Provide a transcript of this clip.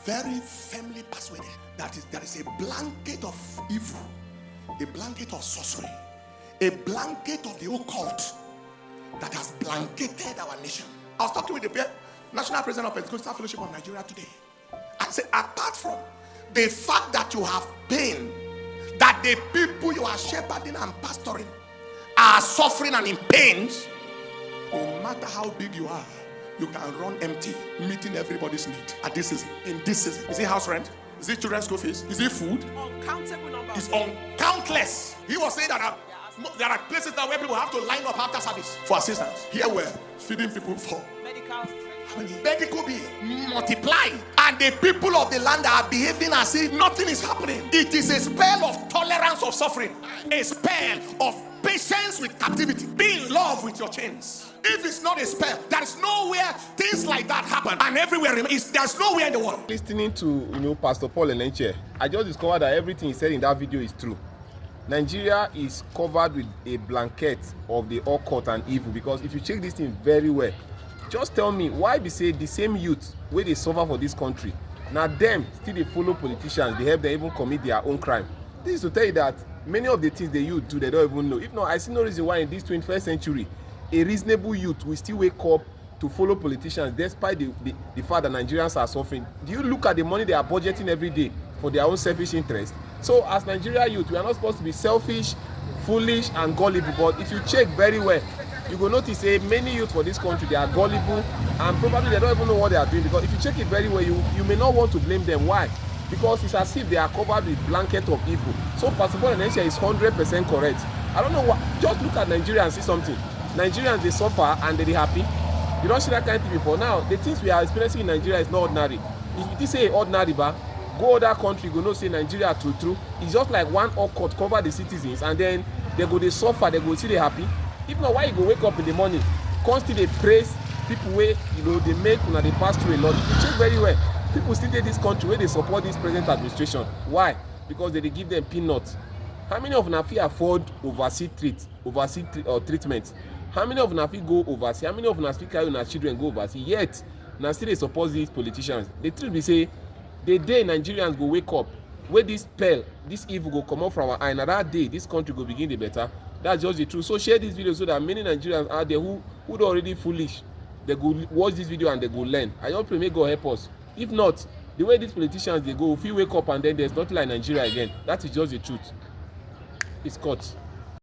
very firmly persuaded that there is a blanket of evil, a blanket of sorcery, a blanket of the occult that has blanketed our nation. I was talking with the National President of Pentecostal Fellowship of Nigeria today. I said, apart from the fact that you have pain, that the people you are shepherding and pastoring are suffering and in pains, no matter how big you are, you can run empty, meeting everybody's need at this season. In this season, is it house rent? Is it children's school fees? Is it food? Uncountable number. It's uncountless. He was saying that there are places now where people have to line up after service for assistance. Here we're feeding people for medical bill multiply, and the people of the land are behaving as if nothing is happening. It is a spell of tolerance of suffering, a spell of patience with captivity. Be in love with your chains. If it's not a spell, there's nowhere things like that happen, and everywhere there's nowhere in the world. Listening to Pastor Paul Enenche, I just discovered that everything he said in that video is true. Nigeria is covered with a blanket of the occult and evil, because if you check this thing very well, just tell me why be say the same youth where they suffer for this country, now them still they follow politicians, they help them even commit their own crime. This is to tell you that many of the things the youth do, they don't even know. If not, I see no reason why in this 21st century a reasonable youth will still wake up to follow politicians despite the fact that Nigerians are suffering. Do you look at the money they are budgeting every day for their own selfish interest? So as Nigeria youth, we are not supposed to be selfish, foolish and gullible, but if you check very well, you will notice many youth for this country, they are gullible and probably they don't even know what they are doing, because if you check it very well, you may not want to blame them. Why? Because it's as if they are covered with blanket of evil. So Pastor Paul Enenche is 100% correct. I don't know what, just look at Nigeria and see something. Nigerians, they suffer and they're happy. You don't see that kind of thing before. Now, the things we are experiencing in Nigeria is not ordinary. If you say ordinary, but go other country, go no say Nigeria true. It's just like one occult cover the citizens, and then they go they suffer, they go see they happy. If not, why you go wake up in the morning, constantly praise people where they make they pass through a lot. If you check very well, people still in this country where they support this present administration. Why? Because they give them peanuts. How many of them afford overseas treatment? How many of them go overseas? How many of them carry their children go overseas? Yet, now still they support these politicians. The truth be say, the day Nigerians go wake up, where this spell, this evil go come out from our eye, and that day this country go begin the better. That's just the truth. So share this video so that many Nigerians out there who are already foolish, they go watch this video and they go learn. I hope may God help us. If not, the way these politicians they go, if you wake up and then there's nothing like Nigeria again, that is just the truth. It's cut.